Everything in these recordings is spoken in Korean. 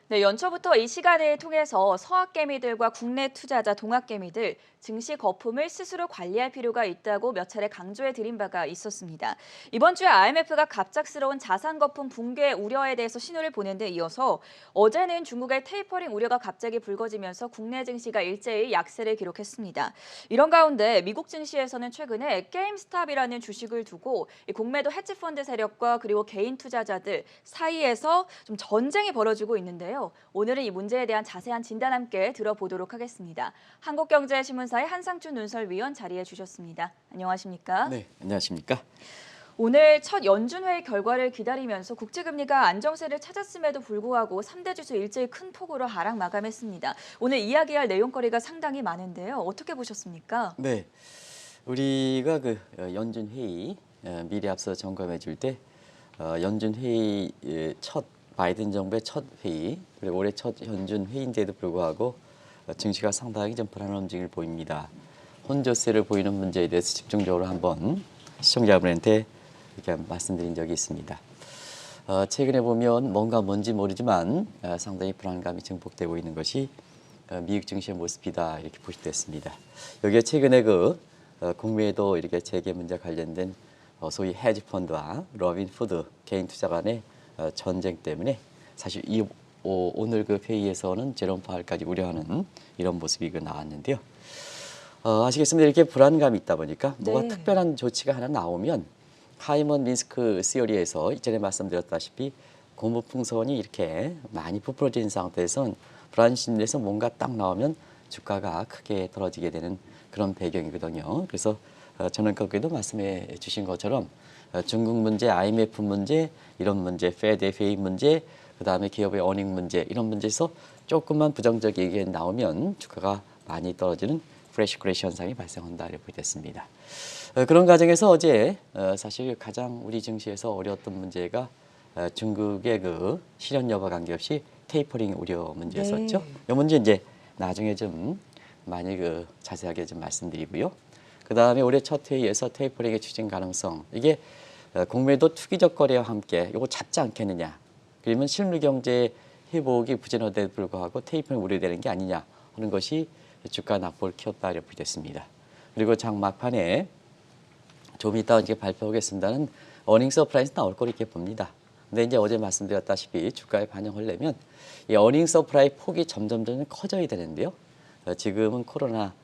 네, 연초부터 이 시간을 통해서 서학개미들과 국내 투자자 동학개미들 증시 거품을 스스로 관리할 필요가 있다고 몇 차례 강조해 드린 바가 있었습니다. 이번 주에 IMF가 갑작스러운 자산 거품 붕괴 우려에 대해서 신호를 보낸 데 이어서 어제는 중국의 테이퍼링 우려가 갑자기 불거지면서 국내 증시가 일제히 약세를 기록했습니다. 이런 가운데 미국 증시에서는 최근에 게임스탑이라는 주식을 두고 이 공매도 헤지펀드 세력과 그리고 개인 투자자들 사이에서 좀 전쟁이 벌어지고 있는데요. 오늘은 이 문제에 대한 자세한 진단 함께 들어보도록 하겠습니다. 한국경제신문사의 한상준 논설위원 자리해 주셨습니다. 안녕하십니까? 네, 안녕하십니까? 오늘 첫 연준회의 결과를 기다리면서 국제금리가 안정세를 찾았음에도 불구하고 3대 지수 일제히 큰 폭으로 하락 마감했습니다. 오늘 이야기할 내용거리가 상당히 많은데요. 어떻게 보셨습니까? 네, 우리가 연준 회의 미리 앞서 점검해 줄 때 연준 회의 첫 바이든 정부의 첫 회의 그리고 올해 첫 연준 회의인데도 불구하고 증시가 상당히 좀 불안한 움직임을 보입니다. 혼조세를 보이는 문제에 대해서 집중적으로 한번 시청자분한테 이렇게 말씀드린 적이 있습니다. 최근에 보면 뭔지 모르지만 상당히 불안감이 증폭되고 있는 것이 미국 증시의 모습이다 이렇게 보시됐습니다. 여기에 최근에 국내에도 이렇게 재계 문제 관련된 소위 헤지 펀드와 로빈 푸드 개인 투자 간의 전쟁 때문에 사실 오늘 회의에서는 제롬 파월까지 우려하는 이런 모습이 나왔는데요. 아시겠습니다. 이렇게 불안감이 있다 보니까 뭐가 네. 특별한 조치가 하나 나오면 하이먼 민스크 시어리에서 이전에 말씀드렸다시피 고무풍선이 이렇게 많이 부풀어진 상태에서는 불안 심리에서 뭔가 딱 나오면 주가가 크게 떨어지게 되는 그런 배경이거든요. 그래서 저는 거기도 말씀해 주신 것처럼 중국 문제, IMF 문제, 이런 문제, 페드 FA 문제, 그다음에 기업의 어닝 문제 이런 문제에서 조금만 부정적 얘기가 나오면 주가가 많이 떨어지는 프레시 크래시 현상이 발생한다 이렇게 됐습니다. 그런 과정에서 어제 사실 가장 우리 증시에서 어려웠던 문제가 중국의 실현 여부와 관계없이 테이퍼링 우려 문제였었죠. 네. 이 문제 이제 나중에 좀 많이 자세하게 좀 말씀드리고요. 그다음에 올해 첫 회의에서 테이퍼링의 추진 가능성 이게 공매도 투기적 거래와 함께 이거 잡지 않겠느냐. 그러면 실물 경제 회복이 부진화돼도 불구하고 테이퍼링 우려되는 게 아니냐 하는 것이 주가 낙폭을 키웠다 이렇게 됐습니다. 그리고 장 막판에 좀 이따 이제 발표하겠습니다는 어닝 서프라이즈 나올 거로 이렇게 봅니다. 근데 이제 어제 말씀드렸다시피 주가에 반영하려면 이 어닝 서프라이즈 폭이 점점 커져야 되는데요. 지금은 코로나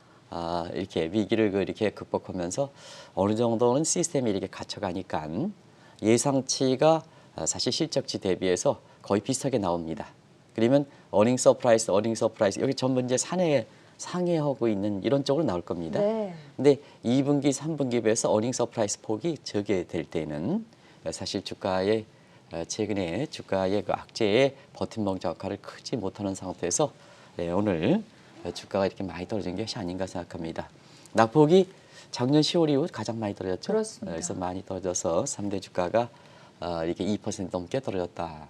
이렇게 위기를 이렇게 극복하면서 어느 정도는 시스템이 이렇게 갖춰가니까 예상치가 사실 실적치 대비해서 거의 비슷하게 나옵니다. 그러면 어닝 서프라이즈 여기 전부 이제 상회하고 있는 이런 쪽으로 나올 겁니다. 네. 근데 2분기, 3분기에 비해서 어닝 서프라이즈 폭이 적게 될 때는 사실 최근에 주가의 악재의 버팀목 역할을 크지 못하는 상태에서 오늘 주가가 이렇게 많이 떨어진 것이 아닌가 생각합니다. 낙폭이 작년 10월 이후 가장 많이 떨어졌죠. 그렇습니다. 그래서 많이 떨어져서 3대 주가가 이렇게 2% 넘게 떨어졌다.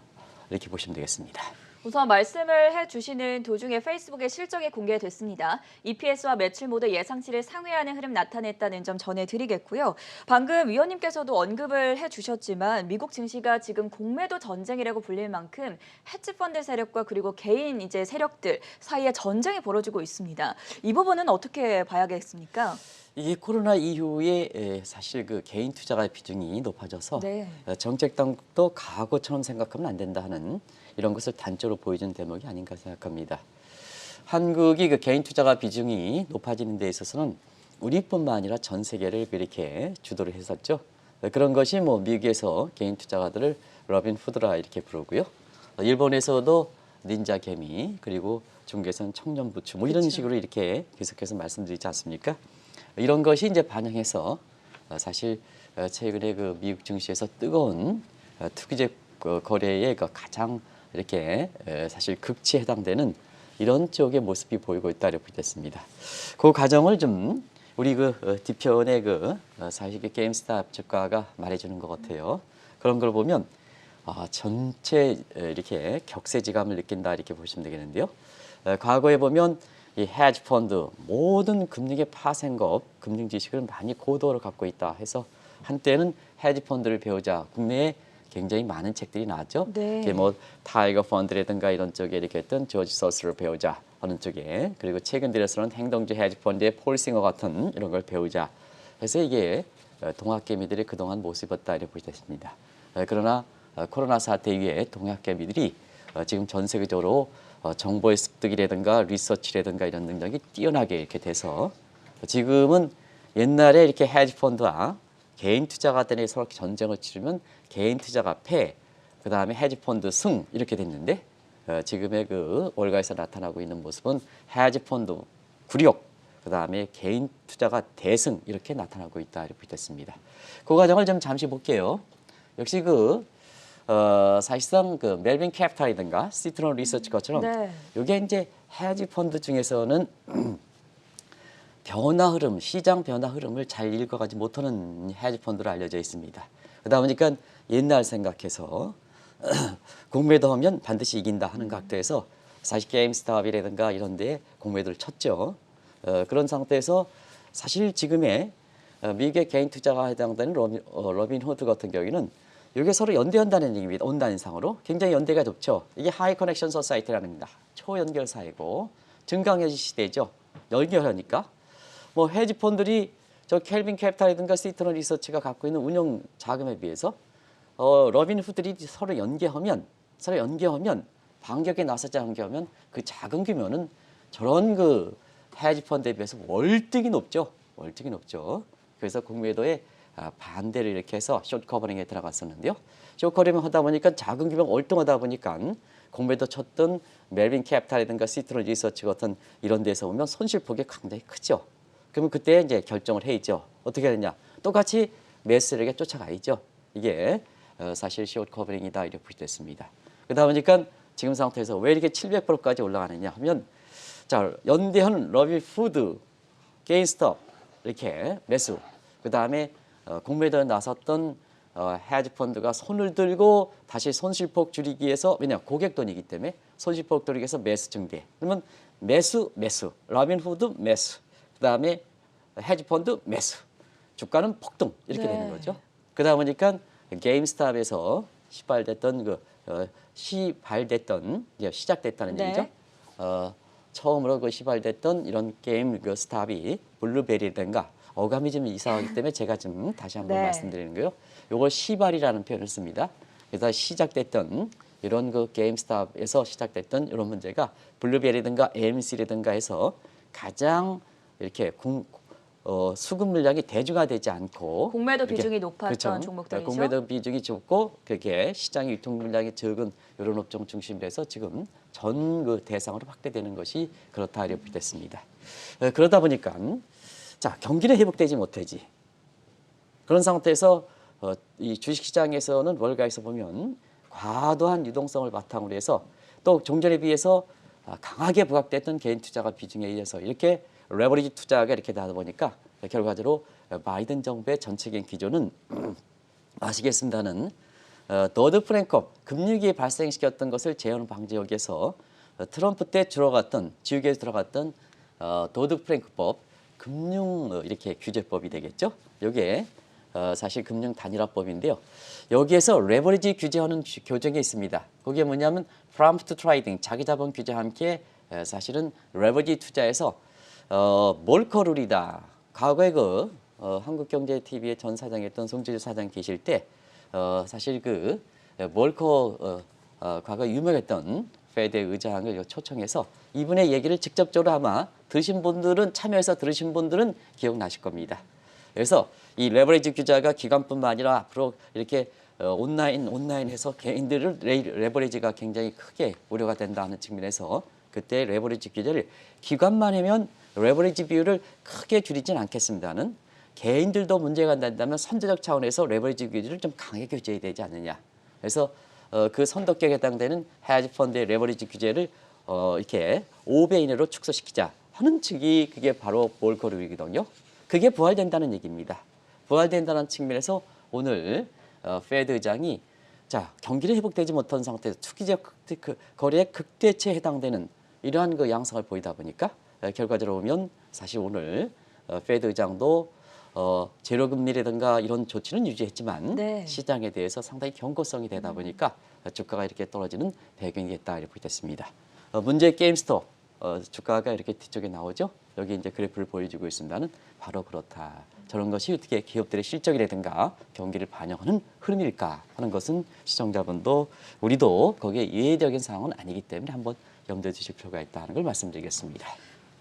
이렇게 보시면 되겠습니다. 우선 말씀을 해주시는 도중에 페이스북에 실적이 공개됐습니다. EPS와 매출 모두 예상치를 상회하는 흐름 나타냈다는 점 전해드리겠고요. 방금 위원님께서도 언급을 해주셨지만 미국 증시가 지금 공매도 전쟁이라고 불릴 만큼 헤지펀드 세력과 그리고 개인 세력들 사이에 전쟁이 벌어지고 있습니다. 이 부분은 어떻게 봐야겠습니까? 이게 코로나 이후에 사실 개인 투자가 비중이 높아져서 네. 정책 당국도 과거처럼 생각하면 안 된다 하는 이런 것을 단적으로 보여준 대목이 아닌가 생각합니다. 한국이 개인 투자가 비중이 높아지는 데 있어서는 우리뿐만 아니라 전 세계를 이렇게 주도를 했었죠. 그런 것이 미국에서 개인 투자가들을 로빈 후드라 이렇게 부르고요. 일본에서도 닌자 개미 그리고 중국에서는 청년 부추 이런 그렇죠. 식으로 이렇게 계속해서 말씀드리지 않습니까? 이런 것이 이제 반영해서 사실 최근에 미국 증시에서 뜨거운 투기적 거래의 가장 이렇게 사실 극치에 해당되는 이런 쪽의 모습이 보이고 있다 이렇게 됐습니다. 그 과정을 좀 우리 뒤편의 사실 게임스탑 주가가 말해주는 것 같아요. 그런 걸 보면 전체 이렇게 격세지감을 느낀다 이렇게 보시면 되겠는데요. 과거에 보면 이 헤지 펀드 모든 금융의 파생업, 금융 지식을 많이 고도로 갖고 있다 해서 한때는 헤지 펀드를 배우자 국내에 굉장히 많은 책들이 나왔죠. 네. 이게 뭐 타이거 펀드라든가 이런 쪽에 이렇게 했던 조지 서스를 배우자 하는 쪽에, 그리고 최근 들어서는 행동주 헤지 펀드의 폴 싱어 같은 이런 걸 배우자. 그래서 이게 동학개미들이 그동안 못 입었다 이렇게 보셨습니다. 그러나 코로나 사태 이후에 동학개미들이 지금 전 세계적으로 정보의 습득이라든가 리서치라든가 이런 능력이 뛰어나게 이렇게 돼서 지금은 옛날에 이렇게 헤지 펀드와 개인 투자가 때문에 서로 전쟁을 치르면 개인 투자가 패, 그 다음에 헤지 펀드 승 이렇게 됐는데 지금의 그 월가에서 나타나고 있는 모습은 헤지 펀드 굴욕, 그 다음에 개인 투자가 대승 이렇게 나타나고 있다 이렇게 됐습니다. 그 과정을 좀 잠시 볼게요. 역시 사실상 그 멜빈 캐피탈이든가 시트론 리서치 것처럼 네. 이게 이제 헤지 펀드 중에서는 변화 흐름, 시장 변화 흐름을 잘 읽어가지 못하는 헤지 펀드로 알려져 있습니다. 그러다 보니까 옛날 생각해서 공매도 하면 반드시 이긴다 하는 각도에서 사실 게임스탑이라든가 이런 데에 공매도를 쳤죠. 그런 상태에서 사실 지금의 미국의 개인 투자가 해당되는 로빈 후드 같은 경우에는 이게 서로 연대한다는 얘기입니다. 온라인상으로 굉장히 연대가 높죠. 이게 하이 커넥션 소사이티라는 겁니다. 초연결 사회고 증강현실 시대죠. 연결하니까 뭐 헤지 펀드들이 저 켈빈 캐피탈이든가 시트론 리서치가 갖고 있는 운영 자금에 비해서 로빈 후드들이 서로 연계하면 반격에 나서지 않게 그 작은 규모는 저런 그 헤지 펀드에 비해서 월등히 높죠. 월등히 높죠. 그래서 공매도에 반대를 이렇게 해서 숏 커버링에 들어갔었는데요. 숏 커버링 하다 보니까 작은 규모가 월등하다 보니까 공매도 쳤던 멜빈 캐피탈이든가 시트론 리서치 같은 이런 데서 보면 손실폭이 굉장히 크죠. 그러면 그때 이제 결정을 해야죠. 어떻게 되냐? 똑같이 매수에게 쫓아가야죠. 이게 사실 숏 커버링이다 이렇게 보시됐습니다. 그러다 보니까 지금 상태에서 왜 이렇게 700%까지 올라가느냐 하면 자, 연대한 러비 푸드, 게인스톱 이렇게 매수. 그 다음에 공매도에 나섰던 헤지 펀드가 손을 들고 다시 손실폭 줄이기 위해서, 왜냐 고객 돈이기 때문에 손실폭 줄이기 위해서 매수 증대. 그러면 매수, 로빈 후드 매수. 그 다음에 헤지 펀드 매수. 주가는 폭등 이렇게 되는 거죠. 그러다 보니까 게임스탑에서 시발됐던 시작됐다는 네. 얘기죠. 처음으로 시발됐던 이런 게임 스탑이 블루베리든가 어감이 좀 이상하기 때문에 제가 좀 다시 한번 네. 말씀드리는 거예요. 이걸 시발이라는 표현을 씁니다. 그래서 시작됐던 이런 게임스탑에서 시작됐던 이런 문제가 블루베리든가 AMC라든가 해서 가장 이렇게 수급 물량이 대중화되지 않고 공매도 이렇게, 비중이 높았던 그렇죠. 종목들이죠. 공매도 비중이 적고 그게 시장 유통 물량이 적은 이런 업종 중심으로 해서 지금 전 대상으로 확대되는 것이 그렇다 이렇게 됐습니다. 그러다 보니까 자, 경기는 회복되지 못하지. 그런 상태에서 이 주식시장에서는 월가에서 보면 과도한 유동성을 바탕으로 해서 또 종전에 비해서 강하게 부각됐던 개인 투자가 비중에 의해서 이렇게 레버리지 투자가 이렇게 나다 보니까 결과적으로 바이든 정부의 전체적인 기조는 아시겠습니다는 도드 프랭컵 금융위기 발생시켰던 것을 재현 방지하기 위해서 트럼프 때 지우개에서 들어갔던 도드 프랭크법 금융 이렇게 규제법이 되겠죠. 이게 사실 금융 단일화법인데요. 여기에서 레버리지 규제하는 교정이 있습니다. 그게 뭐냐면 프롬프트 트레이딩 자기 자본 규제와 함께 사실은 레버리지 투자에서 몰커 룰이다. 과거에 한국경제TV의 전 사장이었던 송지일 사장 계실 때 사실 몰커 과거 유명했던 페드 의장을 초청해서 이분의 얘기를 직접적으로 아마 참여해서 들으신 분들은 기억나실 겁니다. 그래서 이 레버리지 규제가 기관뿐만 아니라 앞으로 이렇게 온라인해서 개인들을 레버리지가 굉장히 크게 우려가 된다는 측면에서 그때 레버리지 규제를 기관만 하면 레버리지 비율을 크게 줄이진 않겠습니다는 개인들도 문제가 된다면 선제적 차원에서 레버리지 규제를 좀 강하게 규제해야 되지 않느냐. 그래서 그 선덕격에 해당되는 헤지 펀드의 레버리지 규제를 이렇게 5배 이내로 축소시키자 하는 측이 그게 바로 몰커룰이거든요. 그게 부활된다는 얘기입니다. 부활된다는 측면에서 오늘 페드 의장이 자, 경기를 회복되지 못한 상태에서 투기적 거래의 극대치에 해당되는 이러한 양상을 보이다 보니까 결과적으로 보면 사실 오늘 페드 의장도 제로금리라든가 이런 조치는 유지했지만 네. 시장에 대해서 상당히 경고성이 되다 보니까 주가가 이렇게 떨어지는 배경이 됐다 이렇게 됐습니다. 문제 게임스톱 주가가 이렇게 뒤쪽에 나오죠. 여기 이제 그래프를 보여주고 있습니다는 바로 그렇다. 저런 것이 어떻게 기업들의 실적이라든가 경기를 반영하는 흐름일까 하는 것은 시청자분도 우리도 거기에 예외적인 상황은 아니기 때문에 한번 염두에 두실 필요가 있다는 걸 말씀드리겠습니다.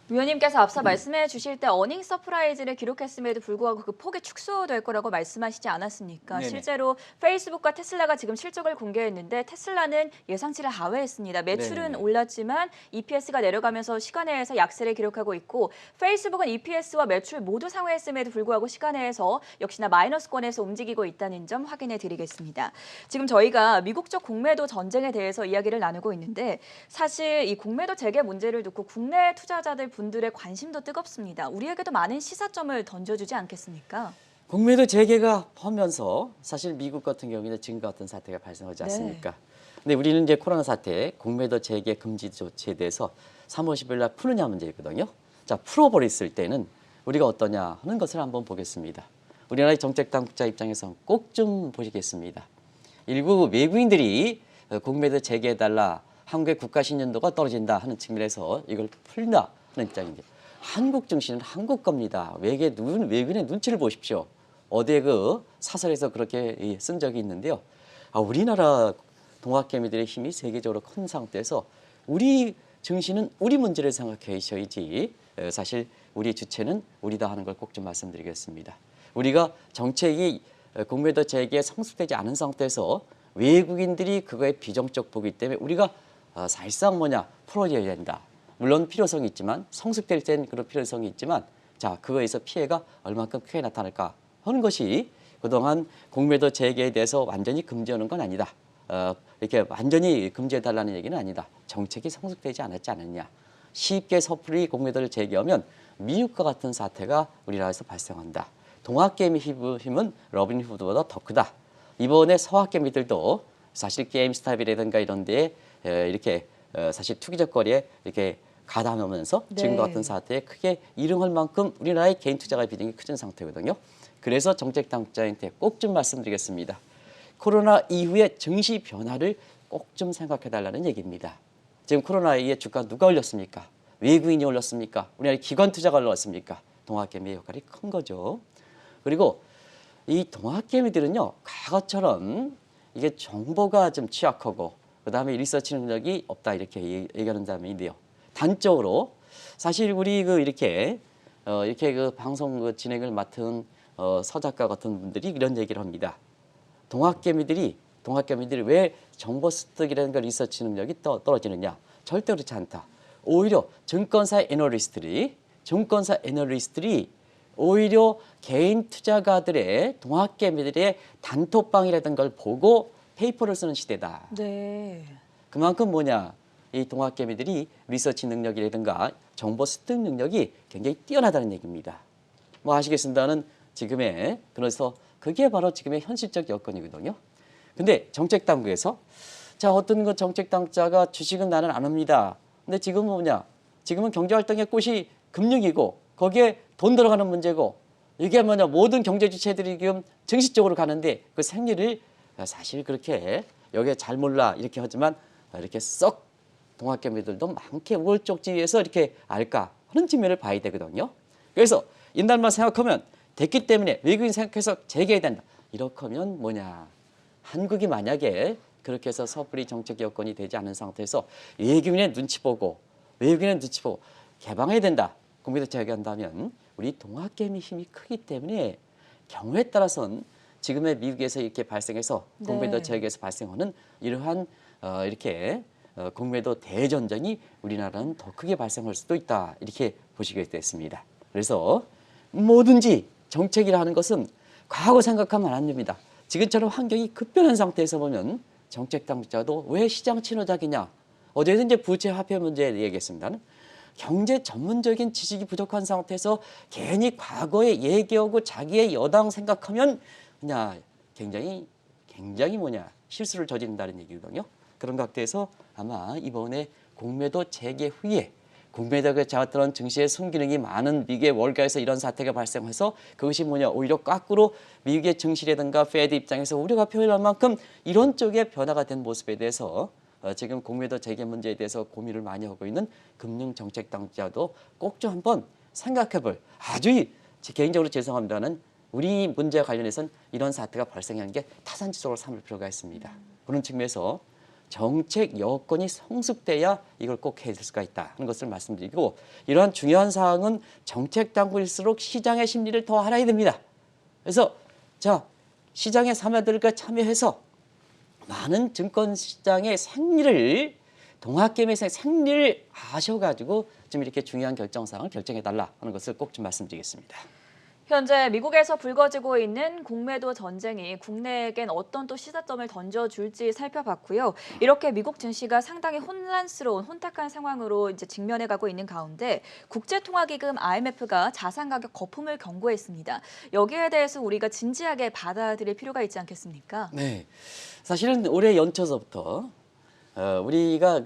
위원님께서 앞서 말씀해 주실 때 어닝 서프라이즈를 기록했음에도 불구하고 그 폭이 축소될 거라고 말씀하시지 않았습니까? 네네. 실제로 페이스북과 테슬라가 지금 실적을 공개했는데 테슬라는 예상치를 하회했습니다. 매출은 네네네. 올랐지만 EPS가 내려가면서 시간외에서 약세를 기록하고 있고 페이스북은 EPS와 매출 모두 상회했음에도 불구하고 시간외에서 역시나 마이너스권에서 움직이고 있다는 점 확인해 드리겠습니다. 지금 저희가 미국적 공매도 전쟁에 대해서 이야기를 나누고 있는데 사실 이 공매도 재개 문제를 두고 국내 투자자들 분들의 관심도 뜨겁습니다. 우리에게도 많은 시사점을 던져주지 않겠습니까? 공매도 재개가 하면서 사실 미국 같은 경우에는 지금과 같은 사태가 발생하지 네. 않습니까? 근데 우리는 이제 코로나 사태 공매도 재개 금지 조치에 대해서 3월 10일 날 푸느냐 문제이거든요. 자, 풀어버렸을 때는 우리가 어떠냐 하는 것을 한번 보겠습니다. 우리나라의 정책 당국자 입장에서 꼭 좀 보시겠습니다. 일부 외국인들이 공매도 재개해달라, 한국의 국가 신뢰도가 떨어진다 하는 측면에서 이걸 풀다 하는 입장인데 한국 증시는 한국 겁니다. 외국인의 눈치를 보십시오. 어디에 그 사설에서 그렇게 쓴 적이 있는데요. 우리나라 동학개미들의 힘이 세계적으로 큰 상태에서 우리 증시는 우리 문제를 생각하셔야지 사실 우리 주체는 우리다 하는 걸 꼭 좀 말씀드리겠습니다. 우리가 정책이 공매도 재개에 성숙되지 않은 상태에서 외국인들이 그거에 비정적 보기 때문에 우리가 사실상 풀어줘야 된다. 물론 필요성이 있지만 성숙될 땐 그런 필요성이 있지만 자 그거에서 피해가 얼마큼 크게 나타날까 하는 것이 그동안 공매도 재개에 대해서 완전히 금지하는 건 아니다. 이렇게 완전히 금지해달라는 얘기는 아니다. 정책이 성숙되지 않았지 않느냐. 쉽게 섣불리 공매도를 재개하면 미국과 같은 사태가 우리나라에서 발생한다. 동학개미 힘은 러빈후드보다 더 크다. 이번에 서학개미들도 사실 게임스탑이라든가 이런 데에 이렇게 사실 투기적 거리에 이렇게 가담하면서 네. 지금과 같은 사태에 크게 일응할 만큼 우리나라의 개인 투자가 비중이 큰 상태거든요. 그래서 정책 당국자한테 꼭 좀 말씀드리겠습니다. 코로나 이후의 증시 변화를 꼭 좀 생각해달라는 얘기입니다. 지금 코로나 이후에 주가 누가 올렸습니까? 외국인이 올렸습니까? 우리나라 기관 투자가 올랐습니까? 동학개미의 역할이 큰 거죠. 그리고 이 동학개미들은요, 과거처럼 이게 정보가 좀 취약하고 그다음에 리서치 능력이 없다 이렇게 얘기하는 사람인데요. 단적으로 사실 우리 이렇게 그 방송 진행을 맡은 서 작가 같은 분들이 이런 얘기를 합니다. 동학개미들이 왜 정보 습득이라든가 리서치 능력이 떨어지느냐? 절대 그렇지 않다. 오히려 증권사 애널리스트들이 오히려 개인 투자가들의 동학개미들의 단톡방이라든가 걸 보고 페이퍼를 쓰는 시대다. 네. 그만큼 이 동학개미들이 리서치 능력이라든가 정보 습득 능력이 굉장히 뛰어나다는 얘기입니다. 아시겠습니다는 그래서 그게 바로 지금의 현실적 여건이거든요. 근데 정책 당국에서 자 어떤 그 정책 당국자가 주식은 나는 안 합니다. 근데 지금은 지금은 경제활동의 꽃이 금융이고 거기에 돈 들어가는 문제고 이게 모든 경제 주체들이 지금 증시 쪽으로 가는데 그 생리를 사실 그렇게 여기에 잘 몰라 이렇게 하지만 이렇게 썩 동학개미들도 많게 우월적지에서 이렇게 알까 하는 측면을 봐야 되거든요. 그래서 옛날만 생각하면 됐기 때문에 외국인 생각해서 재개해야 된다. 이렇게 하면 한국이 만약에 그렇게 해서 섣불리 정책 여건이 되지 않은 상태에서 외국인의 눈치 보고 개방해야 된다. 공매도 재개한다면 우리 동학개미 힘이 크기 때문에 경우에 따라서는 지금의 미국에서 이렇게 발생해서 공매도 네. 재개에서 발생하는 이러한 공매도 대전쟁이 우리나라는 더 크게 발생할 수도 있다. 이렇게 보시게 됐습니다. 그래서 뭐든지 정책이라 하는 것은 과거 생각하면 안 됩니다. 지금처럼 환경이 급변한 상태에서 보면 정책 당국자도 왜 시장 친화적이냐. 어제도 이제 부채 화폐 문제 얘기했습니다. 경제 전문적인 지식이 부족한 상태에서 괜히 과거에 얘기하고 자기의 여당 생각하면 굉장히 실수를 저지른다는 얘기거든요. 그런 각도에서 아마 이번에 공매도 재개 후에 국내적으로 잡았던 증시의 순기능이 많은 미국의 월가에서 이런 사태가 발생해서 그것이 뭐냐 오히려 거꾸로 미국의 증시라든가 페드 입장에서 우려가 표현할 만큼 이런 쪽에 변화가 된 모습에 대해서 지금 공매도 재개 문제에 대해서 고민을 많이 하고 있는 금융정책 당국자도 꼭 좀 한번 생각해볼 아주 개인적으로 죄송합니다는 우리 문제와 관련해서는 이런 사태가 발생한 게 타산지적으로 삼을 필요가 있습니다. 그런 측면에서 정책 여건이 성숙돼야 이걸 꼭 해줄 수가 있다 하는 것을 말씀드리고 이러한 중요한 사항은 정책 당국일수록 시장의 심리를 더 알아야 됩니다. 그래서 자 시장의 사마들과 참여해서 많은 증권 시장의 생리를 동학개미의 생리를 아셔가지고 좀 이렇게 중요한 결정사항을 결정해달라 하는 것을 꼭 좀 말씀드리겠습니다. 현재 미국에서 불거지고 있는 공매도 전쟁이 국내에겐 어떤 또 시사점을 던져줄지 살펴봤고요. 이렇게 미국 증시가 상당히 혼란스러운 혼탁한 상황으로 이제 직면해가고 있는 가운데 국제통화기금 IMF가 자산 가격 거품을 경고했습니다. 여기에 대해서 우리가 진지하게 받아들일 필요가 있지 않겠습니까? 네, 사실은 올해 연초서부터 우리가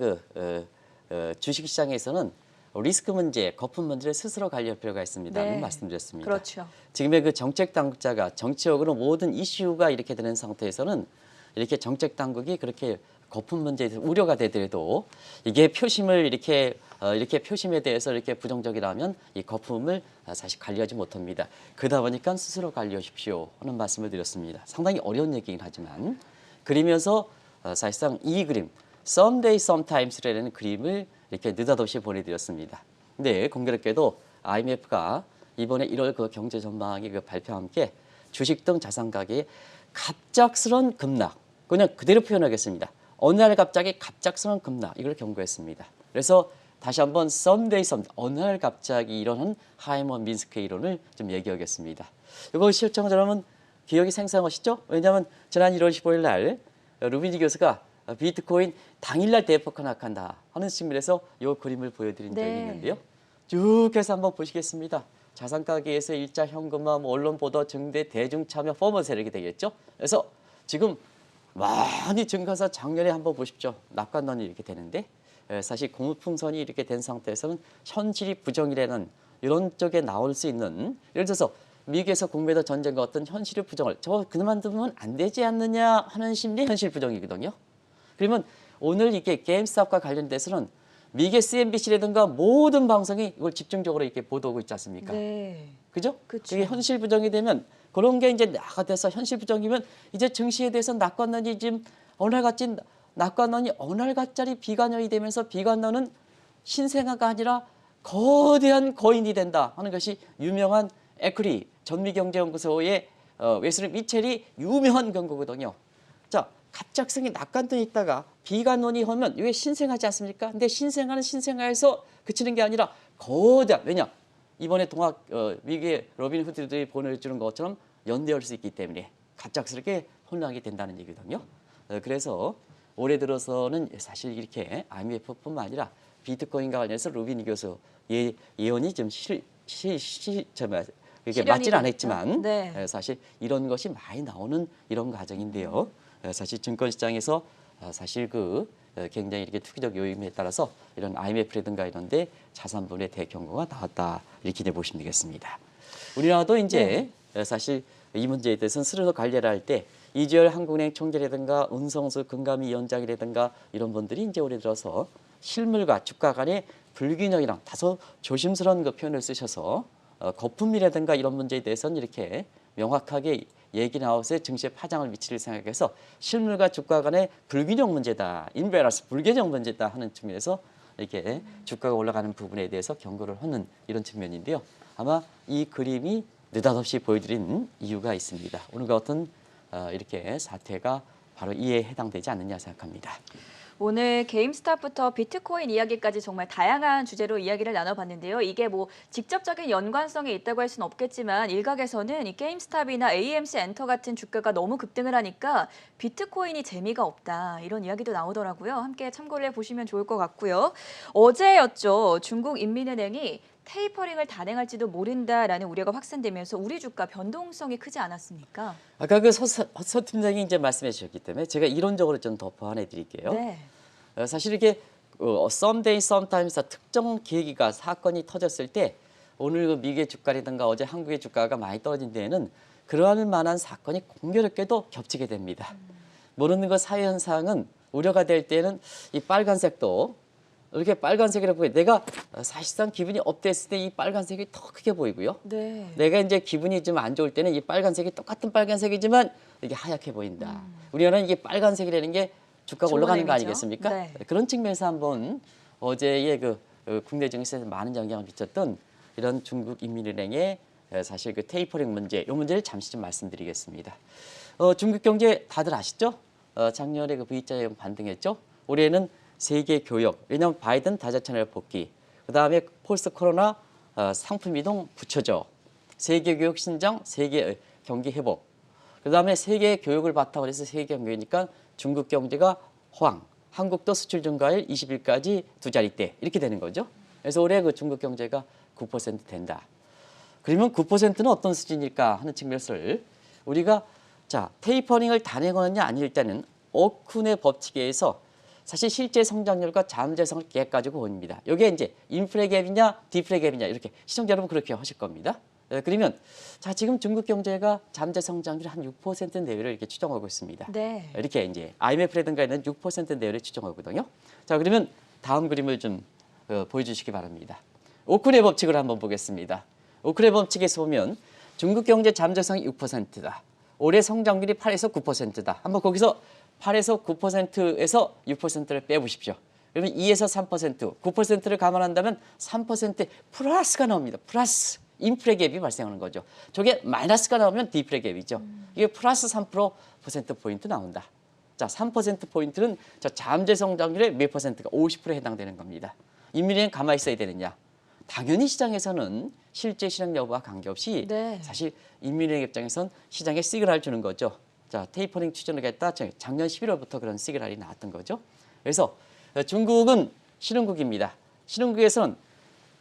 주식시장에서는 리스크 문제, 거품 문제를 스스로 관리할 필요가 있습니다는 네, 말씀드렸습니다. 그렇죠. 지금의 그 정책 당국자가 정치적으로 모든 이슈가 이렇게 되는 상태에서는 이렇게 정책 당국이 그렇게 거품 문제에 대해서 우려가 되더라도 이게 표심을 이렇게 표심에 대해서 이렇게 부정적이라면 이 거품을 사실 관리하지 못합니다. 그러다 보니까 스스로 관리하십시오 하는 말씀을 드렸습니다. 상당히 어려운 얘기긴 하지만 그리면서 사실상 이 그림 Someday Sometimes라는 그림을 이렇게 느닷없이 보내드렸습니다. 근데 공교롭게도 IMF가 이번에 1월 그 경제 전망이 그 발표와 함께 주식 등 자산 가격의 갑작스러운 급락, 그냥 그대로 표현하겠습니다. 어느 날 갑자기 갑작스러운 급락 이걸 경고했습니다. 그래서 다시 한번 someday 어느 날 갑자기 일어난 하이먼 민스크 이론을 좀 얘기하겠습니다. 이거 시청자 여러분 기억이 생생하시죠? 왜냐하면 지난 1월 15일 날 루비니 교수가 비트코인 당일날 대폭 하락한다 하는 측면에서 이 그림을 보여드린 적이 있는데요. 쭉 해서 한번 보시겠습니다. 자산 가격에서 일자 현금화, 언론 보도, 증대, 대중 참여, 퍼포먼스 이렇게 되겠죠. 그래서 지금 많이 증가해서 작년에 한번 보십시오. 낙관론이 이렇게 되는데 사실 고무풍선이 이렇게 된 상태에서는 현실이 부정이라는 이런 쪽에 나올 수 있는 예를 들어서 미국에서 공매도 전쟁과 어떤 현실의 부정을 저거 그만두면 안 되지 않느냐 하는 심리 현실 부정이거든요. 그러면 오늘 이게 게임스탑과 관련돼서는 미국의 CNBC라든가 모든 방송이 이걸 집중적으로 이렇게 보도하고 있지 않습니까? 네. 그죠? 그쵸. 이게 현실 부정이 되면 그런 게 이제 나가 돼서 현실 부정이면 이제 증시에 대해서 낙관론이 지금 어느 날 같이 낙관론이 어느 날 같짜리 비관론이 되면서 비관론은 신생아가 아니라 거대한 거인이 된다 하는 것이 유명한 에크리 전미경제연구소의 웨슬리 미첼이 유명한 경고거든요. 자, 갑작스럽게 낙관론이 있다가 비관론이 하면 이게 신생하지 않습니까? 근데 신생아는 신생아에서 그치는 게 아니라 거대한 왜냐? 이번에 미국의 로빈 후드들이 보내주는 것처럼 연대할 수 있기 때문에 갑작스럽게 혼란하게 된다는 얘기거든요. 그래서 올해 들어서는 사실 이렇게 IMF뿐만 아니라 비트코인과 관련해서 로빈 교수 예언이 좀 이게 맞지는 않았지만 네. 사실 이런 것이 많이 나오는 이런 과정인데요. 사실 증권시장에서 사실 굉장히 이렇게 투기적 요인에 따라서 이런 IMF라든가 이런데 자산분의 대경고가 나왔다 이렇게 이제 보시면 되겠습니다. 우리나라도 이제 사실 이 문제에 대해서는 스스로 관리를 할 때 이재열 한국은행 총재라든가 은성수 금감위 위원장이라든가 이런 분들이 이제 올해 들어서 실물과 주가 간의 불균형이랑 다소 조심스러운 그 표현을 쓰셔서 거품이라든가 이런 문제에 대해서는 이렇게 명확하게 얘기 나와서 증시에 파장을 미칠 생각해서 실물과 주가 간의 불균형 문제다, 인베런스 불균형 문제다 하는 측면에서 이렇게 주가가 올라가는 부분에 대해서 경고를 하는 이런 측면인데요. 아마 이 그림이 느닷없이 보여드린 이유가 있습니다. 오늘 같은 이렇게 사태가 바로 이에 해당되지 않느냐 생각합니다. 오늘 게임스탑부터 비트코인 이야기까지 정말 다양한 주제로 이야기를 나눠봤는데요. 이게 뭐 직접적인 연관성이 있다고 할 수는 없겠지만 일각에서는 이 게임스탑이나 AMC 엔터 같은 주가가 너무 급등을 하니까 비트코인이 재미가 없다 이런 이야기도 나오더라고요. 함께 참고를 해보시면 좋을 것 같고요. 어제였죠. 중국 인민은행이 테이퍼링을 단행할지도 모른다라는 우려가 확산되면서 우리 주가 변동성이 크지 않았습니까? 아까 서 팀장이 이제 말씀해 주셨기 때문에 제가 이론적으로 좀 더 보완해 드릴게요. 네. 사실 이게 someday, sometimes 특정 계기가 사건이 터졌을 때 오늘 그 미국의 주가라든가 어제 한국의 주가가 많이 떨어진 데에는 그러할 만한 사건이 공교롭게도 겹치게 됩니다. 모르는 것 사회 현상은 우려가 될 때는 이 빨간색도 이렇게 빨간색이라고 보여. 내가 사실상 기분이 업됐을 때 이 빨간색이 더 크게 보이고요. 네. 내가 이제 기분이 좀 안 좋을 때는 이 빨간색이 똑같은 빨간색이지만 이게 하얗게 보인다. 우리나라는 이게 빨간색이라는 게 주가가 좋은 올라가는 거 의미죠. 아니겠습니까? 네. 그런 측면에서 한번 어제의 국내 증시에 많은 영향을 미쳤던 이런 중국 인민은행의 사실 그 테이퍼링 문제, 이 문제를 잠시 좀 말씀드리겠습니다. 중국 경제 다들 아시죠? 작년에 그 V자에 반등했죠. 올해는 세계 교역, 왜냐하면 바이든 다자채널 복귀, 그 다음에 폴스 코로나 상품 이동 붙여줘, 세계 교육 신장, 세계 경기 회복, 그 다음에 세계 교육을 바탕으로 해서 세계 경기니까 중국 경제가 호황, 한국도 수출 증가율 20일까지 두 자릿대 이렇게 되는 거죠. 그래서 올해 그 중국 경제가 9% 된다. 그러면 9%는 어떤 수준일까 하는 측면을 우리가 자 테이퍼링을 단행하느냐 아닐 때는 오쿤의 법칙에 의해서 사실 실제 성장률과 잠재성을 갭 가지고 봅니다. 이게 이제 인플레 갭이냐 디플레 갭이냐 이렇게 시청자 여러분 그렇게 하실 겁니다. 그러면 자 지금 중국 경제가 잠재 성장률 한 6% 내외를 이렇게 추정하고 있습니다. 네. 이렇게 이제 IMF라든가에는 6% 내외를 추정하거든요. 자 그러면 다음 그림을 좀 보여주시기 바랍니다. 오쿤의 법칙을 한번 보겠습니다. 오쿤의 법칙에서 보면 중국 경제 잠재성이 6%다. 올해 성장률이 8에서 9%다. 한번 거기서 8에서 9%에서 6%를 빼보십시오. 그러면 2에서 3%, 9%를 감안한다면 3% 플러스가 나옵니다. 플러스 인플레 갭이 발생하는 거죠. 저게 마이너스가 나오면 디플레 갭이죠. 이게 플러스 3%포인트 나온다. 자, 3%포인트는 저 잠재 성장률의 몇 퍼센트가 50%에 해당되는 겁니다. 인민은행 가만히 있어야 되느냐? 당연히 시장에서는 실제 실행 여부와 관계없이 네. 사실 인민은행 입장에선 시장에 시그널을 주는 거죠. 자, 테이퍼링 추진을 했다. 작년 11월부터 그런 시그널이 나왔던 거죠. 그래서 중국은 신흥국입니다. 신흥국에서는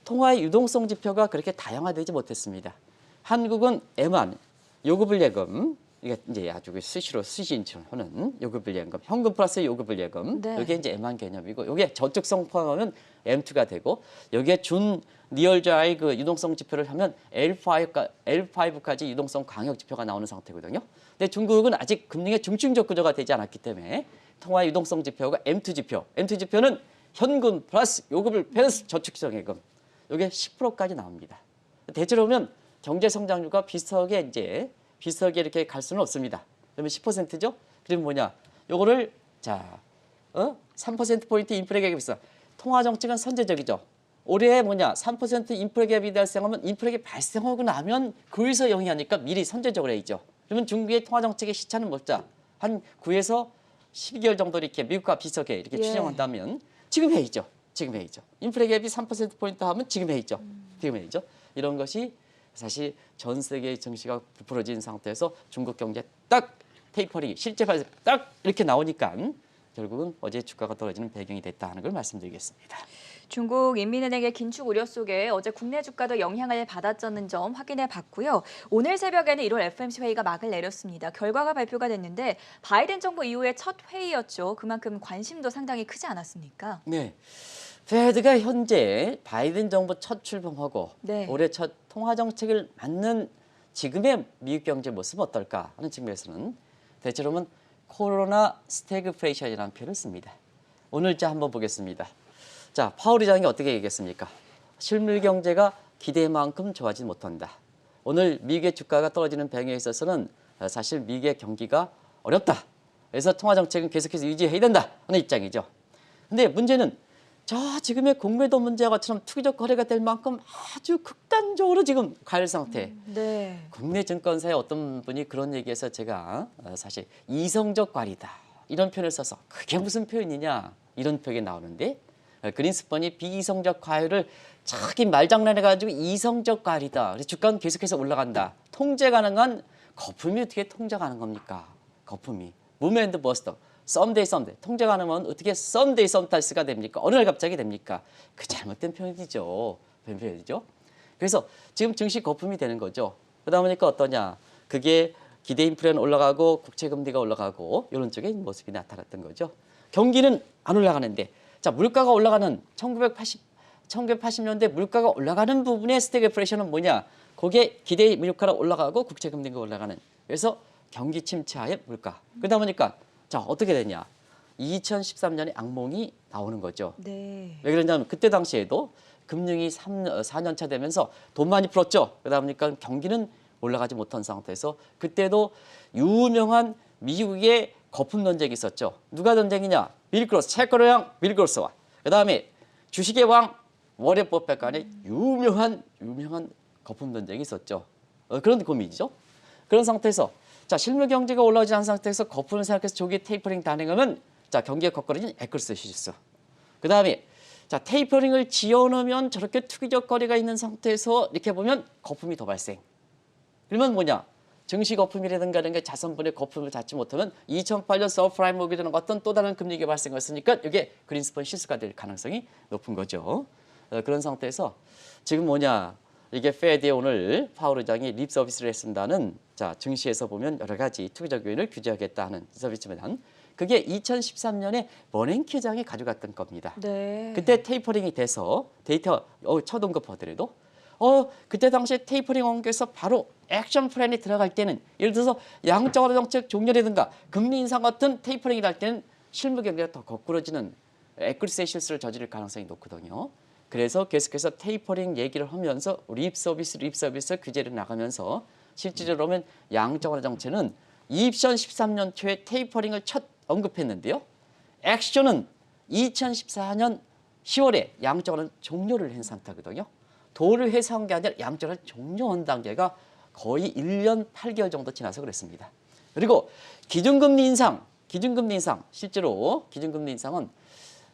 통화의 유동성 지표가 그렇게 다양화되지 못했습니다. 한국은 M1, 요구불예금, 이게 이제 아주 수시로 수시인출하는 요구불예금, 현금 플러스 요구불예금, 네. 이게 이제 M1 개념이고, 이게 저축성 포함하면 M2가 되고, 여기에 준 리얼자의 그 유동성 지표를 하면 L5까지 유동성 광역 지표가 나오는 상태거든요. 근데 중국은 아직 금융의 중증적 구조가 되지 않았기 때문에 통화 유동성 지표가 M2 지표, M2 지표는 현금 플러스 요구불 플러스 저축성예금, 이게 10%까지 나옵니다. 대체로 보면 경제 성장률과 비슷하게 이렇게 갈 수는 없습니다. 그러면 10%죠? 그러면 뭐냐? 요거를 자, 3% 포인트 인플레 갭이 있어. 통화 정책은 선제적이죠. 올해 뭐냐? 3% 인플레 갭이 발생하면 인플레 갭이 발생하고 나면 그에서 영향하니까 미리 선제적으로 해야죠. 그러면 중국의 통화 정책의 시차는 뭐자? 한 9에서 12개월 정도 이렇게 미국과 비슷하게 이렇게 예. 추정한다면 지금 해야죠. 지금 해야죠. 인플레 갭이 3%포인트 하면 지금 해야죠. 지금 해야죠. 이런 것이 사실 전 세계 증시가 부풀어진 상태에서 중국 경제 딱 테이퍼링이 실제 발생 딱 이렇게 나오니까 결국은 어제 주가가 떨어지는 배경이 됐다 하는 걸 말씀드리겠습니다. 중국 인민은행의 긴축 우려 속에 어제 국내 주가도 영향을 받았다는 점 확인해 봤고요. 오늘 새벽에는 1월 FOMC 회의가 막을 내렸습니다. 결과가 발표가 됐는데 바이든 정부 이후의 첫 회의였죠. 그만큼 관심도 상당히 크지 않았습니까? 네. 페드가 현재 바이든 정부 첫 출범하고 네. 올해 첫 통화 정책을 맞는 지금의 미국 경제 모습은 어떨까 하는 측면에서는 대체로 보면 코로나 스태그플레이션이라는 표현을 씁니다. 오늘자 한번 보겠습니다. 자, 파월 의장이 어떻게 얘기했습니까? 실물 경제가 기대만큼 좋아지지 못한다. 오늘 미국의 주가가 떨어지는 배경에 있어서는 사실 미국의 경기가 어렵다. 그래서 통화 정책은 계속해서 유지해야 된다 하는 입장이죠. 근데 문제는 저 지금의 공매도 문제와처럼 투기적 거래가 될 만큼 아주 극단적으로 지금 과열 상태. 네. 국내 증권사의 어떤 분이 그런 얘기해서 제가 사실 이성적 과리다 이런 표현을 써서 그게 무슨 표현이냐 이런 표현이 나오는데 그린스펀이 비이성적 과열을 자기 말장난해가지고 이성적 과리다. 그래서 주가는 계속해서 올라간다. 통제 가능한 거품이 어떻게 통제 가능한 겁니까? 거품이. 무브먼트 버스터. 썸데이 통제 가능하면 어떻게 썸데이 썸타이스가 됩니까? 어느 날 갑자기 됩니까? 그 잘못된 표현이죠. 표현이죠. 그래서 지금 증시 거품이 되는 거죠. 그러다 보니까 어떠냐? 그게 기대 인플레는 올라가고 국채 금리가 올라가고 이런 쪽의 모습이 나타났던 거죠. 경기는 안 올라가는데 자, 물가가 올라가는 1980년대 물가가 올라가는 부분의 스태그플레이션은 뭐냐? 거기에 기대 물가가 올라가고 국채 금리가 올라가는. 그래서 경기 침체하에 물가. 그러다 보니까 자, 어떻게 되냐? 2013년에 악몽이 나오는 거죠. 네. 왜 그러냐면 그때 당시에도 금융이 4년 차 되면서 돈 많이 풀었죠. 그러다 보니까 경기는 올라가지 못한 상태에서 그때도 유명한 미국의 거품 논쟁이 있었죠. 누가 논쟁이냐? 빌 크로스, 체커로양 빌 크로스와 그다음에 주식의 왕 워렌 버핏 간의 유명한 거품 논쟁이 있었죠. 그런 고민이죠. 그런 상태에서 자, 실물 경제가 올라오지 않은 상태에서 거품을 생각해서 조기 테이퍼링 단행하면 자, 경기가 거꾸러진 에클스 실수. 그다음에 자, 테이퍼링을 지어놓으면 저렇게 투기적 거래가 있는 상태에서 이렇게 보면 거품이 더 발생. 그러면 뭐냐? 증시 거품이라든가 이런 게 자산분의 거품을 닿지 못하면 2008년 서프라임 모기지는 어떤 또 다른 금리가 발생했으니까 이게 그린스펀 실수가 될 가능성이 높은 거죠. 그런 상태에서 지금 뭐냐? 이게 페드에 오늘 파월 의장이 립 서비스를 했습니다는 자, 증시에서 보면 여러 가지 투기적 요인을 규제하겠다 하는 서비스지만 그게 2013년에 버냉키 의장이 가져갔던 겁니다. 네. 그때 테이퍼링이 돼서 데이터 첫 언급하더라도 그때 당시에 테이퍼링 언급에서 바로 액션 플랜이 들어갈 때는 예를 들어서 양적 완화 정책 종료라든가 금리 인상 같은 테이퍼링이 날 때는 실물 경제가 더 거꾸러지는 에클스의 실수를 저지를 가능성이 높거든요. 그래서 계속해서 테이퍼링 얘기를 하면서 립 서비스 규제를 나가면서 실질적으로 보면 양적 완화 정책은 2013년 초에 테이퍼링을 첫 언급했는데요. 액션은 2014년 10월에 양적 완화 종료를 한 상태거든요. 도를 회수한 게 아니라 양적 완화 종료한 단계가 거의 1년 8개월 정도 지나서 그랬습니다. 그리고 기준금리 인상 실제로 기준금리 인상은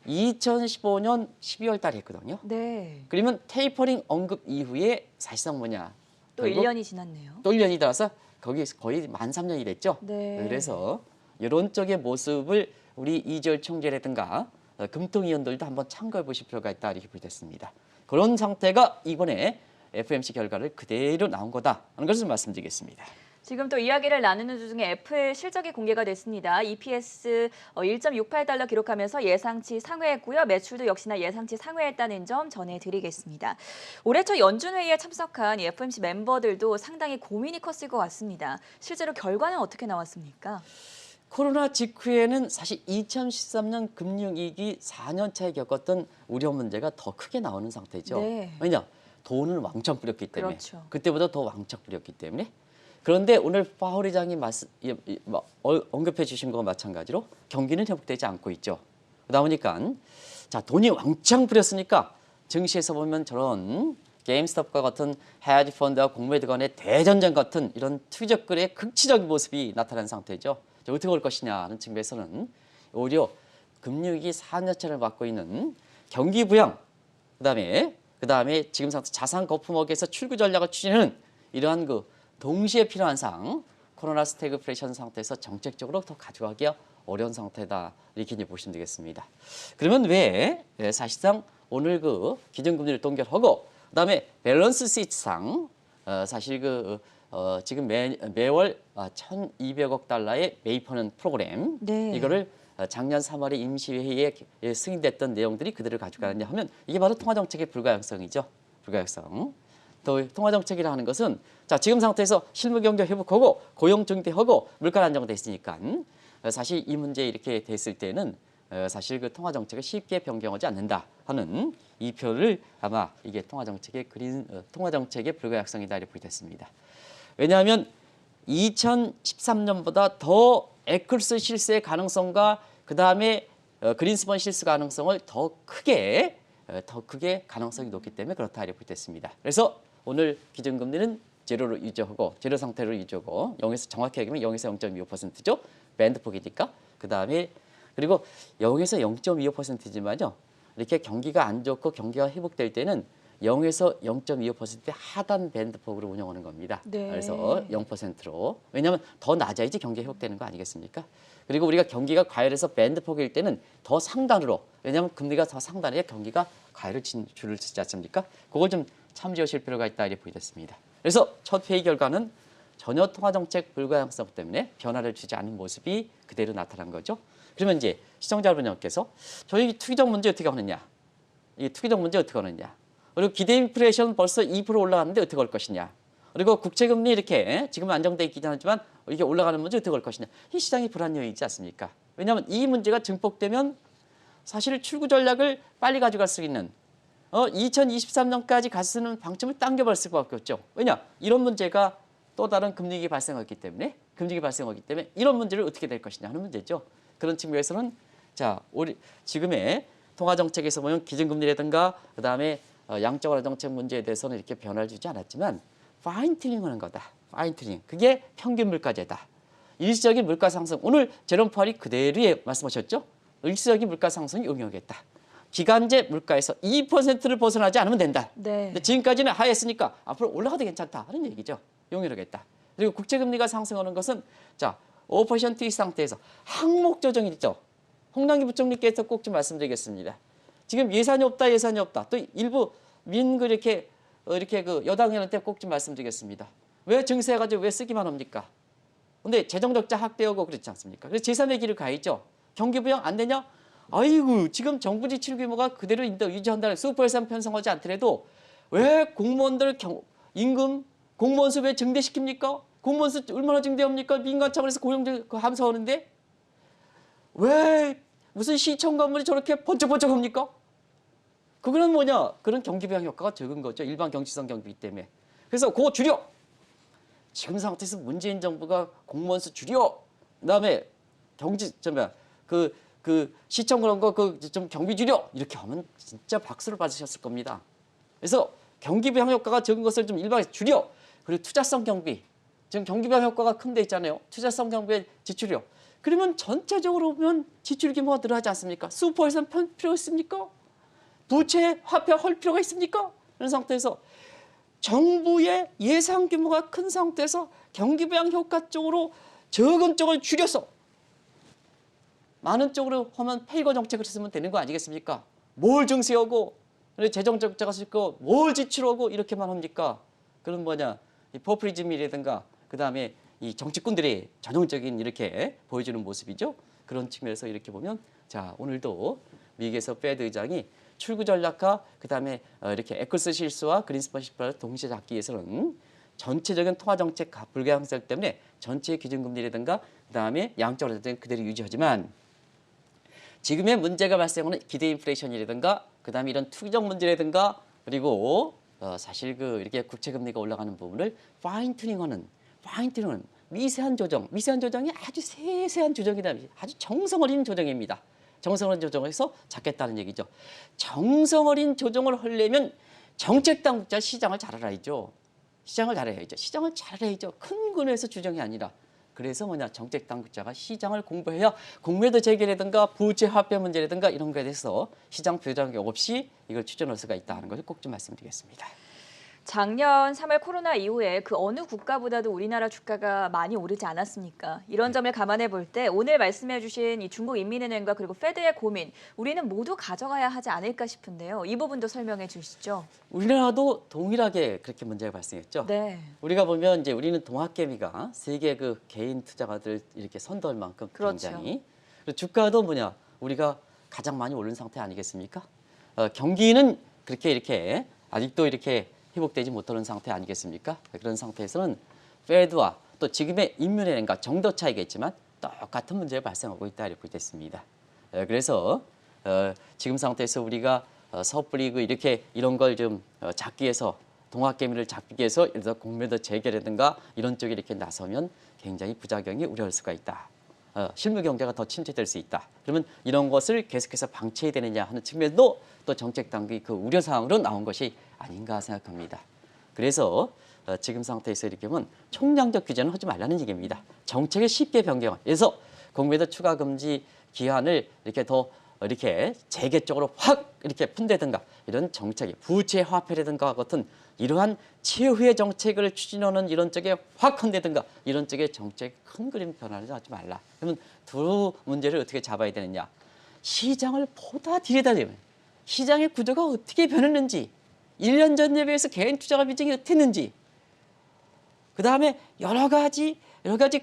2015년 12월 달에 했거든요. 네. 그러면 테이퍼링 언급 이후에 사실상 뭐냐? 또 1년이 지났네요. 또 1년이 들어서 거기 거의 만 3년이 됐죠. 네. 그래서 이런 쪽의 모습을 우리 이재열 총재라든가 금통위원들도 한번 참고해 보실 필요가 있다 이렇게 보겠습니다. 그런 상태가 이번에 FOMC 결과를 그대로 나온 거다 하는 것을 말씀드리겠습니다. 지금 또 이야기를 나누는 중에 애플 실적이 공개가 됐습니다. EPS 1.68달러 기록하면서 예상치 상회했고요. 매출도 역시나 예상치 상회했다는 점 전해드리겠습니다. 올해 초 연준회의에 참석한 이 FOMC 멤버들도 상당히 고민이 컸을 것 같습니다. 실제로 결과는 어떻게 나왔습니까? 코로나 직후에는 사실 2013년 금융위기 4년 차에 겪었던 우려 문제가 더 크게 나오는 상태죠. 네. 왜냐? 돈을 왕창 뿌렸기 때문에. 그렇죠. 그때보다 더 왕창 뿌렸기 때문에. 그런데 오늘 파월 의장이 언급해 주신 것과 마찬가지로 경기는 회복되지 않고 있죠. 그러다 보니까 자, 돈이 왕창 뿌렸으니까 증시에서 보면 저런 게임스톱과 같은 헤지 펀드와 공매도 간의 대전쟁 같은 이런 투기적 거래의 극치적인 모습이 나타난 상태죠. 어떻게 올 것이냐 하는 측면에서는 오히려 금융위기 4년차를 맡고 있는 경기 부양, 그다음에 지금 상태 자산 거품업에서 출구 전략을 추진하는 이러한 그 동시에 필요한 상 코로나 스태그플레이션 상태에서 정책적으로 더 가져가기가 어려운 상태다 이렇게 이제 보시면 되겠습니다. 그러면 왜 사실상 오늘 그 기준금리를 동결하고 그다음에 밸런스 시트상 사실 지금 매월 1,200억 달러의 매입하는 프로그램 네. 이거를 작년 3월에 임시회의에 승인됐던 내용들이 그대로 가져가느냐 하면 이게 바로 통화정책의 불가역성이죠. 불가역성. 또 통화정책이라 하는 것은 자, 지금 상태에서 실물경제 회복하고 고용 증대하고 물가 안정됐으니까 사실 이 문제 이렇게 됐을 때는 사실 그 통화정책을 쉽게 변경하지 않는다 하는 이 표를 아마 이게 통화정책의 불가역성이다 이렇게 보겠습니다. 왜냐하면 2013년보다 더 에클스 실수의 가능성과 그 다음에 그린스펀 실수 가능성을 더 크게 가능성이 높기 때문에 그렇다 이렇게 보겠습니다. 그래서 오늘 기준금리는 제로로 유지하고 제로 상태로 유지하고 0에서 정확히 얘기하면 0에서 0.25%죠. 밴드폭이니까. 그 다음에 그리고 0에서 0.25%지만요. 이렇게 경기가 안 좋고 경기가 회복될 때는 0에서 0.25%의 하단 밴드폭으로 운영하는 겁니다. 네. 그래서 0%로. 왜냐하면 더 낮아야지 경기 회복되는 거 아니겠습니까? 그리고 우리가 경기가 과열해서 밴드폭일 때는 더 상단으로. 왜냐하면 금리가 더 상단에 경기가 과열을 줄을 치지 않습니까? 그걸 좀 참조하실 필요가 있다 이렇게 보겠습니다. 그래서 첫 회의 결과는 전혀 통화정책 불가항성 때문에 변화를 주지 않은 모습이 그대로 나타난 거죠. 그러면 이제 시청자 여러분께서 저희 투기적 문제 어떻게 하느냐, 이 투기적 문제 어떻게 하느냐, 그리고 기대 인플레이션 벌써 2% 올라갔는데 어떻게 할 것이냐, 그리고 국채금리 이렇게 지금 안정돼 있긴 하지만 이게 올라가는 문제 어떻게 할 것이냐, 이 시장이 불안요이지 않습니까? 왜냐하면 이 문제가 증폭되면 사실 출구 전략을 빨리 가져갈 수 있는 2023년까지 가 쓰는 방침을 당겨버릴 수밖에 없죠. 왜냐? 이런 문제가 또 다른 금리기 발생하기 때문에 이런 문제를 어떻게 될 것이냐 하는 문제죠. 그런 측면에서는 자, 우리 지금의 통화 정책에서 보면 기준금리라든가 그다음에 양적 완화 정책 문제에 대해서는 이렇게 변화를 주지 않았지만 파인 튜닝하는 거다. 파인 튜닝. 그게 평균 물가제다. 일시적인 물가 상승. 오늘 제롬 파월이 그대로 말씀하셨죠. 일시적인 물가 상승을 용역했다. 기간제 물가에서 2%를 벗어나지 않으면 된다. 네. 근데 지금까지는 하했으니까 앞으로 올라가도 괜찮다 하는 얘기죠. 용역하겠다. 그리고 국채금리가 상승하는 것은 자 5% 이 상태에서 항목 조정이 있죠. 홍남기 부총리께서 꼭 좀 말씀드리겠습니다. 지금 예산이 없다. 또 일부 민그 이렇게 그 여당한테 꼭 좀 말씀드리겠습니다. 왜 증세해가지고 왜 쓰기만 합니까? 근데 재정 적자 확대하고 그렇지 않습니까? 그래서 제3의 길을 가야죠. 경기 부양 안 되냐? 아이고 지금 정부 지출 규모가 그대로 유지한다는 수퍼 예산 편성하지 않더라도 왜 공무원들 임금 공무원 수 왜 증대시킵니까? 공무원 수 얼마나 증대합니까? 민간 차원에서 고용 감소하는데 왜 무슨 시청 건물이 저렇게 번쩍번쩍합니까? 그거는 뭐냐? 그런 경기 부양 효과가 적은 거죠. 일반 경시성 경비 때문에. 그래서 그거 줄여. 지금 상태에서 문재인 정부가 공무원 수 줄여. 그다음에 그 시청 그런 거 그 좀 경비 줄여. 이렇게 하면 진짜 박수를 받으셨을 겁니다. 그래서 경기 부양 효과가 적은 것을 좀 일반에 줄여. 그리고 투자성 경비. 지금 경기 부양 효과가 큰 데 있잖아요. 투자성 경비에 지출이요. 그러면 전체적으로 보면 지출 규모가 늘어나지 않습니까? 수퍼 예산 편 필요 있습니까? 부채 화폐 할 필요가 있습니까? 그런 상태에서 정부의 예산 규모가 큰 상태에서 경기 부양 효과 쪽으로 적은 쪽을 줄여서 많은 쪽으로 하면 페이거 정책을 했으면 되는 거 아니겠습니까? 뭘 증세하고 재정 적자가 있고 뭘 지출하고 이렇게만 합니까? 그런 뭐냐 이 포퓰리즘이라든가 그다음에 이 정치꾼들의 전형적인 이렇게 보여주는 모습이죠. 그런 측면에서 이렇게 보면 자 오늘도 미국에서 페드 의장이 출구 전략과 그다음에 이렇게 에클스 실수와 그린스판 실수를 동시에 잡기 위해서는 전체적인 통화 정책 불가항성 때문에 전체 기준금리라든가 그다음에 양적 완화 그대로 유지하지만 지금의 문제가 발생하는 기대 인플레이션이라든가 그다음에 이런 투기적 문제라든가 그리고 사실 이렇게 국채 금리가 올라가는 부분을 파인 튜닝하는 미세한 조정이 아주 세세한 조정이다. 아주 정성 어린 조정입니다. 정성 어린 조정에서 잡겠다는 얘기죠. 정성 어린 조정을 하려면 정책 당국자 시장을 잘 알아야죠. 시장을 잘 알아야죠. 큰 근에서 조정이 아니라. 그래서 뭐냐 정책 당국자가 시장을 공부해야 공매도 재개라든가 부채 화폐 문제라든가 이런 거에 대해서 시장 부조정이 없이 이걸 추진할 수가 있다는 것을 꼭 좀 말씀드리겠습니다. 작년 3월 코로나 이후에 그 어느 국가보다도 우리나라 주가가 많이 오르지 않았습니까? 이런 점을 감안해 볼 때 오늘 말씀해 주신 이 중국인민은행과 그리고 페드의 고민, 우리는 모두 가져가야 하지 않을까 싶은데요. 이 부분도 설명해 주시죠. 우리나라도 동일하게 그렇게 문제가 발생했죠. 네. 우리가 보면 이제 우리는 동학개미가 세계 그 개인 투자가들 이렇게 선도할 만큼 그렇죠. 굉장히 그리고 주가도 뭐냐 우리가 가장 많이 오른 상태 아니겠습니까? 경기는 그렇게 이렇게 아직도 이렇게 회복되지 못하는 상태 아니겠습니까? 그런 상태에서는 페드와 또 지금의 인민은행과 정도 차이겠지만 똑같은 문제가 발생하고 있다 이렇게 됐습니다. 그래서 지금 상태에서 우리가 섣불리 이렇게 이런 걸 좀 잡기 위해서 동학개미를 잡기 위해서 예를 들어 공매도 재개라든가 이런 쪽에 이렇게 나서면 굉장히 부작용이 우려할 수가 있다. 실무 경제가 더 침체될 수 있다. 그러면 이런 것을 계속해서 방치해야 되느냐 하는 측면도 또 정책 당국이 그 우려 사항으로 나온 것이 아닌가 생각합니다. 그래서 지금 상태에서 이렇게 보면 총량적 규제는 하지 말라는 얘기입니다. 정책을 쉽게 변경. 그래서 공매도 추가 금지 기한을 이렇게 더 이렇게 재개 쪽으로 확 이렇게 푼다든가 이런 정책이 부채 화폐라든가 같은 이러한 최후의 정책을 추진하는 이런 쪽에 확 한다든가 이런 쪽의 정책 큰 그림 변화를 하지 말라. 그러면 두 문제를 어떻게 잡아야 되느냐. 시장을 보다 들여다보면 시장의 구조가 어떻게 변했는지 1년 전에 비해서 개인 투자가 비중이 어떻게 했는지 그다음에 여러 가지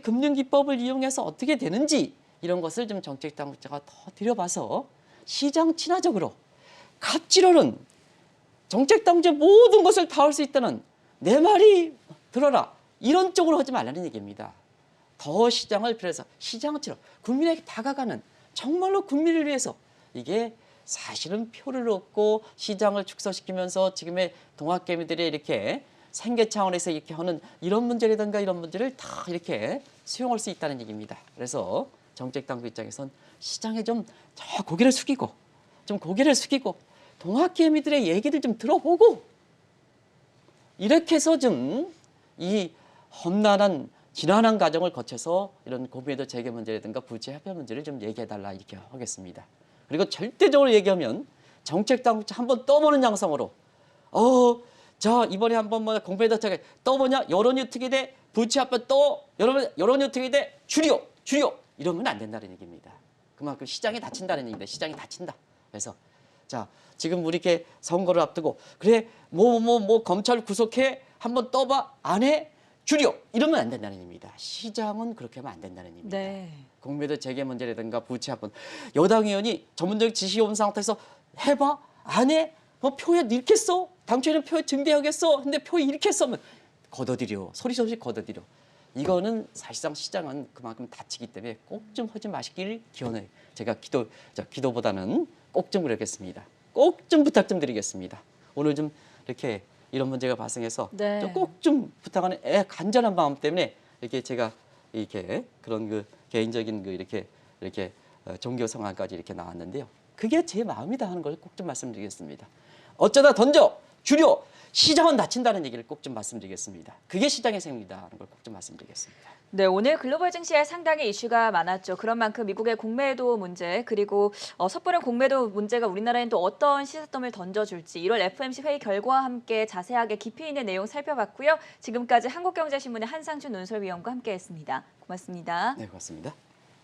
금융 기법을 이용해서 어떻게 되는지 이런 것을 좀 정책 당국자가 더 들여봐서 시장 친화적으로 갑질로는 정책 당국자 모든 것을 다 할 수 있다는 내 말이 들어라 이런 쪽으로 하지 말라는 얘기입니다. 더 시장을 필요해서 시장처럼 국민에게 다가가는 정말로 국민을 위해서 이게 사실은 표를 얻고 시장을 축소시키면서 지금의 동학개미들이 이렇게 생계 차원에서 이렇게 하는 이런 문제라든가 이런 문제를 다 이렇게 수용할 수 있다는 얘기입니다. 그래서 정책 당국 입장에선 시장에 좀 저 고개를 숙이고 동학개미들의 얘기를 좀 들어보고 이렇게 해서 좀 이 험난한 지난한 과정을 거쳐서 이런 고민도 재개 문제라든가 부채 협회 문제를 좀 얘기해달라 이렇게 하겠습니다. 그리고 절대적으로 얘기하면 정책 당국자 한번 떠보는 양상으로 자 이번에 한번 뭐 공부에다 떠보냐 여론이 어떻게 돼 부채 합병 또 여론이 어떻게 돼 줄여 이러면 안 된다는 얘기입니다. 그만큼 시장이 다친다는 얘기입니다. 시장이 다친다. 그래서 자 지금 우리 이렇게 선거를 앞두고 그래 뭐 검찰 구속해 한번 떠봐 안 해 줄여 이러면 안 된다는 얘기입니다. 시장은 그렇게 하면 안 된다는 얘기입니다. 네. 공매도 재개 문제라든가 부채 합병 여당 의원이 전문적 지시 온 상태에서 해봐 안 해 뭐 표에 넣겠어 당초에는 표에 증대하겠어 근데 표에 이렇게 했으면 걷어들여 소리 없이 걷어들여 이거는 사실상 시장은 그만큼 다치기 때문에 꼭 좀 하지 마시길 기원해요. 제가 기도보다는 꼭 좀 그러겠습니다. 꼭 좀 부탁 좀 드리겠습니다. 오늘 좀 이렇게 이런 문제가 발생해서 네. 꼭 좀 부탁하는 간절한 마음 때문에 이렇게 제가 이렇게 그런 그 개인적인 그 이렇게 종교 상황까지 이렇게 나왔는데요. 그게 제 마음이다 하는 걸 꼭 좀 말씀드리겠습니다. 어쩌다 던져 줄여 시장은 다친다는 얘기를 꼭 좀 말씀드리겠습니다. 그게 시장의 생리다 하는 걸 꼭 좀 말씀드리겠습니다. 네, 오늘 글로벌 증시에 상당히 이슈가 많았죠. 그런 만큼 미국의 공매도 문제 그리고 섣부른 공매도 문제가 우리나라엔 또 어떤 시사점을 던져줄지 1월 FOMC 회의 결과와 함께 자세하게 깊이 있는 내용 살펴봤고요. 지금까지 한국경제신문의 한상준 논설위원과 함께했습니다. 고맙습니다. 네, 고맙습니다.